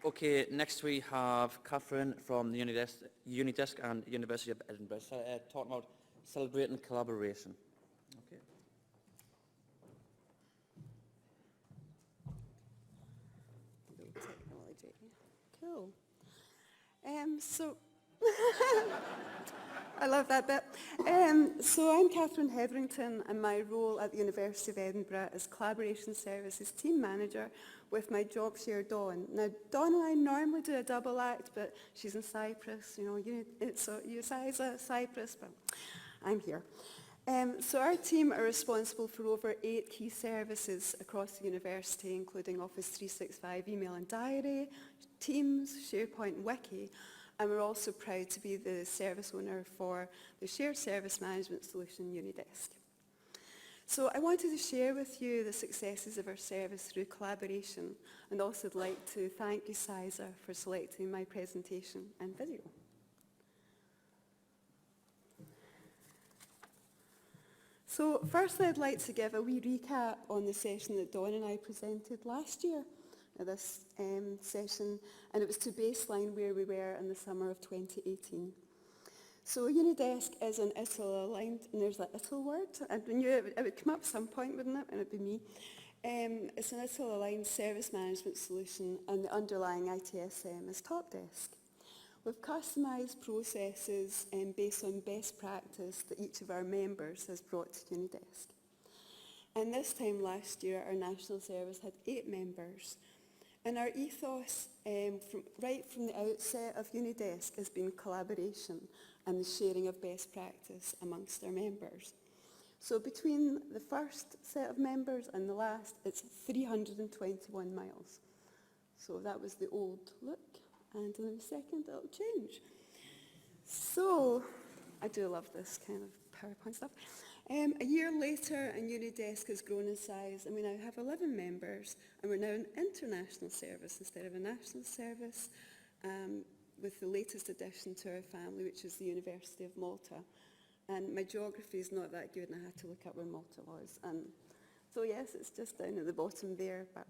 Okay, next we have Catherine from the UniDesk and University of Edinburgh, talking about celebrating collaboration. Okay. Technology. Cool. So I love that bit. So I'm Catherine Hetherington, and my role at the University of Edinburgh is Collaboration Services Team Manager with my job share Dawn. Now, Dawn and I normally do a double act, but she's in Cyprus, so UCISA, Cyprus, but I'm here. So our team are responsible for over 8 key services across the university, including Office 365 email and diary, Teams, SharePoint and Wiki, and we're also proud to be the service owner for the shared service management solution UniDesk. So I wanted to share with you the successes of our service through collaboration, and also would like to thank UCISA for selecting my presentation and video. So firstly, I'd like to give a wee recap on the session that Dawn and I presented last year at this session, and it was to baseline where we were in the summer of 2018. So UniDesk is an ITIL aligned, and there's that ITIL word. I knew it would come up at some point, wouldn't it? And it'd be me. It's an ITIL aligned service management solution, and the underlying ITSM is TopDesk. We've customised processes based on best practice that each of our members has brought to UniDesk. And this time last year, our national service had 8 members. And our ethos, right from the outset of UniDesk, has been collaboration and the sharing of best practice amongst our members. So between the first set of members and the last, it's 321 miles. So that was the old look. And in a second, it'll change. So, I do love this kind of PowerPoint stuff. A year later, and UniDesk has grown in size, and we now have 11 members, and we're now an international service instead of a national service, with the latest addition to our family, which is the University of Malta. And my geography is not that good, and I had to look up where Malta was. And so yes, it's just down at the bottom there, but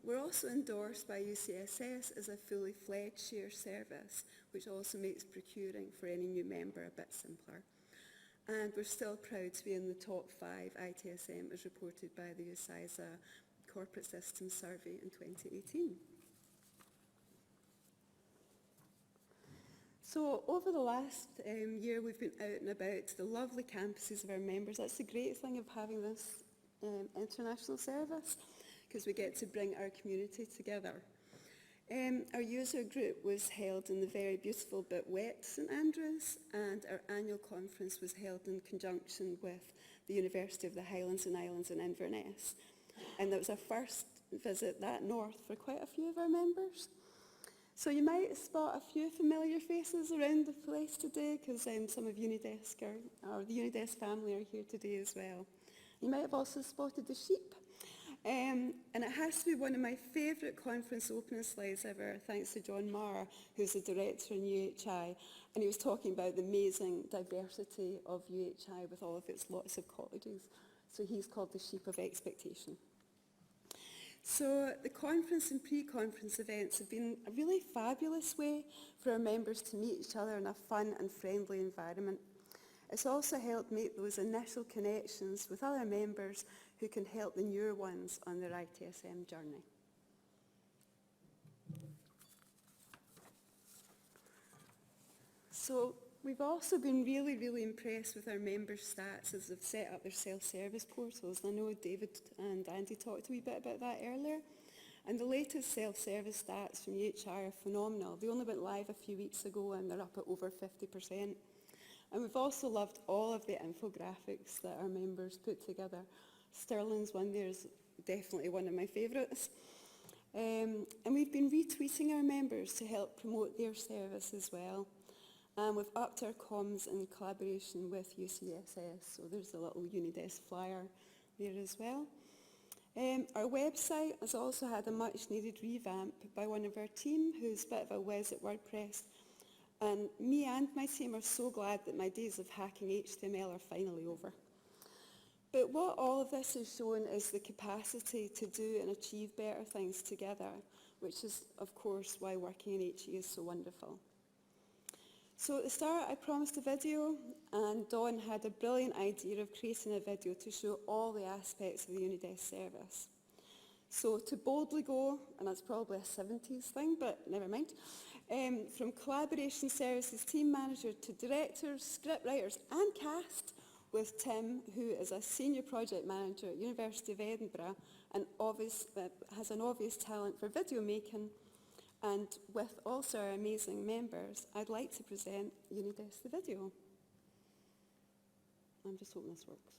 we're also endorsed by UCSS as a fully fledged share service, which also makes procuring for any new member a bit simpler. And we're still proud to be in the top 5 ITSM as reported by the UCISA Corporate Systems Survey in 2018. So over the last year, we've been out and about to the lovely campuses of our members. That's the great thing of having this international service, because we get to bring our community together. Our user group was held in the very beautiful but wet St Andrews, and our annual conference was held in conjunction with the University of the Highlands and Islands in Inverness. And that was our first visit that north for quite a few of our members. So you might spot a few familiar faces around the place today, because some of UniDesk or the UniDesk family are here today as well. You might have also spotted the sheep. And it has to be one of my favourite conference opening slides ever, thanks to John Marr, who's the director in UHI, and he was talking about the amazing diversity of UHI with all of its lots of colleges. So he's called the Sheep of Expectation. So the conference and pre-conference events have been a really fabulous way for our members to meet each other in a fun and friendly environment. It's also helped make those initial connections with other members who can help the newer ones on their ITSM journey. So we've also been really, really impressed with our members' stats as they've set up their self-service portals. I know David and Andy talked a wee bit about that earlier. And the latest self-service stats from UHI are phenomenal. They only went live a few weeks ago, and they're up at over 50%. And we've also loved all of the infographics that our members put together. Sterling's one there is definitely one of my favourites. And we've been retweeting our members to help promote their service as well. And we've upped our comms in collaboration with UCSS, so there's a little UniDesk flyer there as well. Our website has also had a much needed revamp by one of our team, who's a bit of a whiz at WordPress. And me and my team are so glad that my days of hacking HTML are finally over. But what all of this has shown is the capacity to do and achieve better things together which is, of course, why working in HE is so wonderful. So at the start, I promised a video, and Dawn had a brilliant idea of creating a video to show all the aspects of the UniDesk service. So to boldly go, and that's probably a 70s thing, but never mind, from collaboration services team manager to directors, scriptwriters and cast, with Tim, who is a senior project manager at University of Edinburgh and has an obvious talent for video making, and with also our amazing members, I'd like to present UniDesk the video. I'm just hoping this works.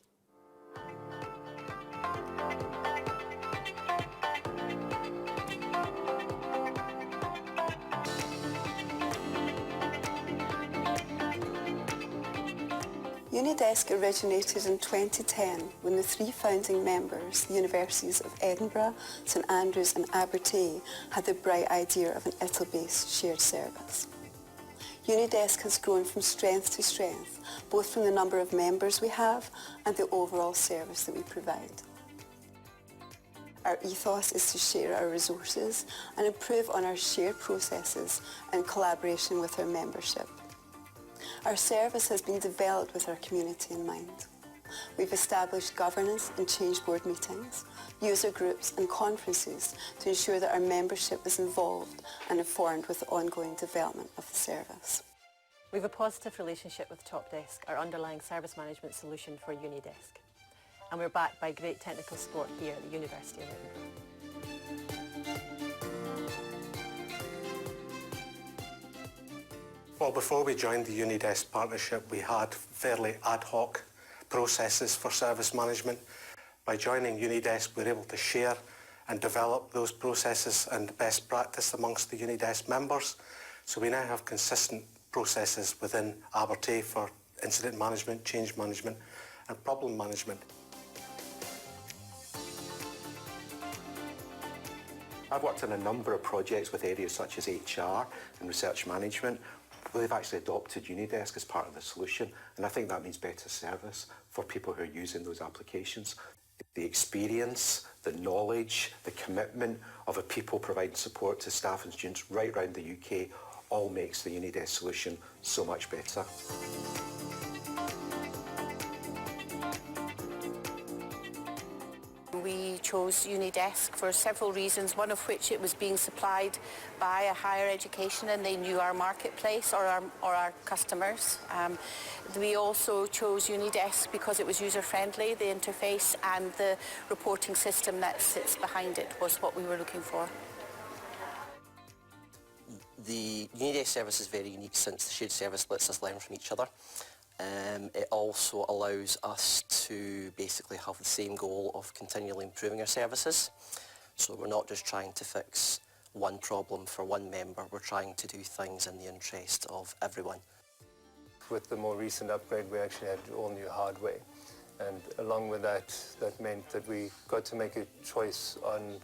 UniDesk originated in 2010 when the three founding members, the Universities of Edinburgh, St Andrews and Abertay, had the bright idea of an ITIL-based shared service. UniDesk has grown from strength to strength, both from the number of members we have and the overall service that we provide. Our ethos is to share our resources and improve on our shared processes in collaboration with our membership. Our service has been developed with our community in mind. We've established governance and change board meetings, user groups and conferences to ensure that our membership is involved and informed with the ongoing development of the service. We have a positive relationship with TopDesk, our underlying service management solution for UniDesk. And we're backed by great technical support here at the University of Edinburgh. Well, before we joined the UniDesk partnership, we had fairly ad hoc processes for service management. By joining UniDesk, we were able to share and develop those processes and best practice amongst the UniDesk members. So we now have consistent processes within Abertay for incident management, change management and problem management. I've worked on a number of projects with areas such as HR and research management. They've actually adopted UniDesk as part of the solution, and I think that means better service for people who are using those applications. The experience, the knowledge, the commitment of the people providing support to staff and students right around the UK all makes the UniDesk solution so much better. We chose UniDesk for several reasons, one of which it was being supplied by a higher education and they knew our marketplace or our customers. We also chose UniDesk because it was user-friendly. The interface and the reporting system that sits behind it was what we were looking for. The UniDesk service is very unique since the shared service lets us learn from each other. It also allows us to basically have the same goal of continually improving our services. So we're not just trying to fix one problem for one member, we're trying to do things in the interest of everyone. With the more recent upgrade, we actually had all new hardware. And along with that, that meant that we got to make a choice on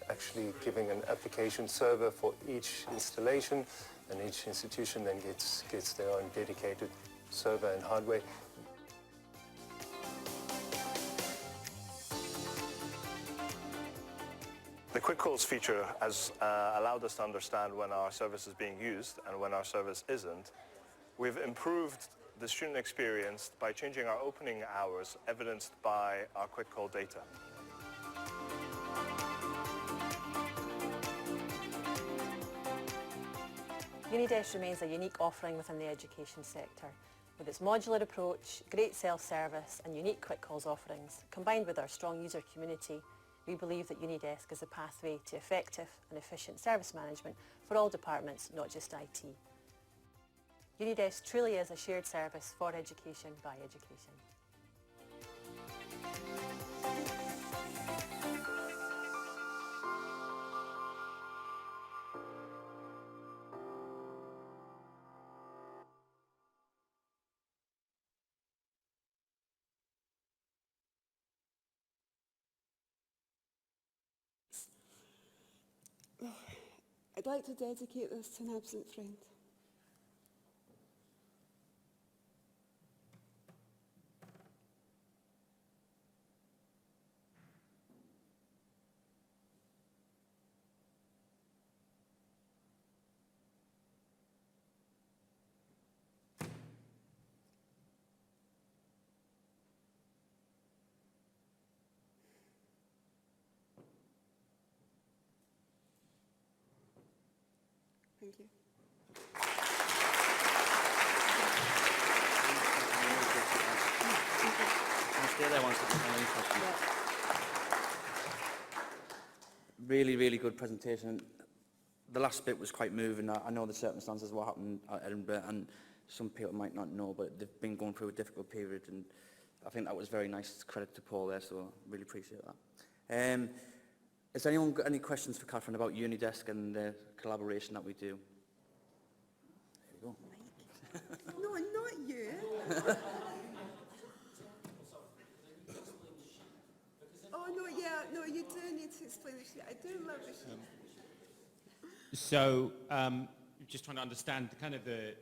actually giving an application server for each installation, and each institution then gets their own dedicated server and hardware. The Quick Calls feature has allowed us to understand when our service is being used and when our service isn't. We've improved the student experience by changing our opening hours, evidenced by our Quick Call data. UniDesk remains a unique offering within the education sector. With its modular approach, great self-service and unique quick calls offerings, combined with our strong user community, we believe that UniDesk is a pathway to effective and efficient service management for all departments, not just IT. UniDesk truly is a shared service for education by education. I'd like to dedicate this to an absent friend. Thank you. Can I stay there one second? Really, really good presentation. The last bit was quite moving. I know the circumstances of what happened at Edinburgh, and some people might not know, but they've been going through a difficult period, and I think that was very nice. Credit to Paul there, so really appreciate that. Has anyone got any questions for Catherine about UniDesk and the collaboration that we do? There you go. No, not you. Oh, no, yeah, no, you do need to explain the sheet. I do love the sheet. So, just trying to understand kind of the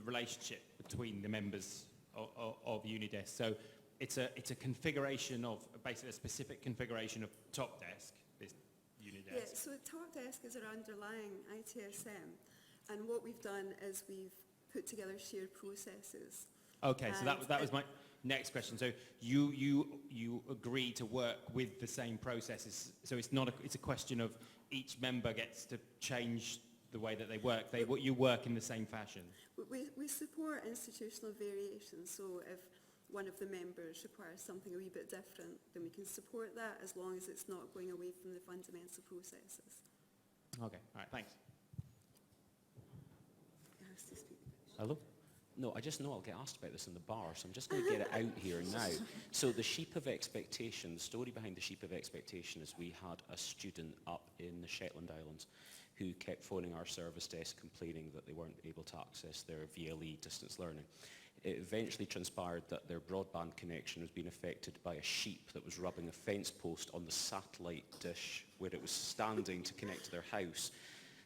relationship between the members of UniDesk. So, it's a configuration of, basically a specific configuration of Top Desk, this UniDesk. Yeah, so Top Desk is our underlying ITSM, and what we've done is we've put together shared processes. Okay, so that was my next question. So you agree to work with the same processes. So it's a question of each member gets to change the way that they work. You work in the same fashion. We support institutional variations, so if one of the members requires something a wee bit different, then we can support that as long as it's not going away from the fundamental processes. Okay, all right, thanks. It has to speak. Hello? No, I just know I'll get asked about this in the bar, so I'm just going to get it out here now. So the sheep of expectation, the story behind the sheep of expectation is we had a student up in the Shetland Islands who kept phoning our service desk complaining that they weren't able to access their VLE distance learning. It eventually transpired that their broadband connection was being affected by a sheep that was rubbing a fence post on the satellite dish where it was standing to connect to their house.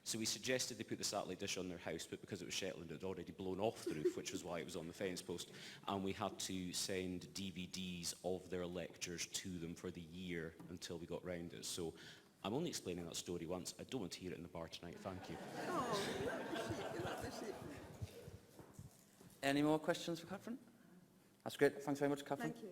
So we suggested they put the satellite dish on their house, but because it was Shetland, it had already blown off the roof, which was why it was on the fence post. And we had to send DVDs of their lectures to them for the year until we got round it. So I'm only explaining that story once. I don't want to hear it in the bar tonight. Thank you. Oh, love the sheep. Any more questions for Catherine? That's great. Thanks very much, Catherine. Thank you.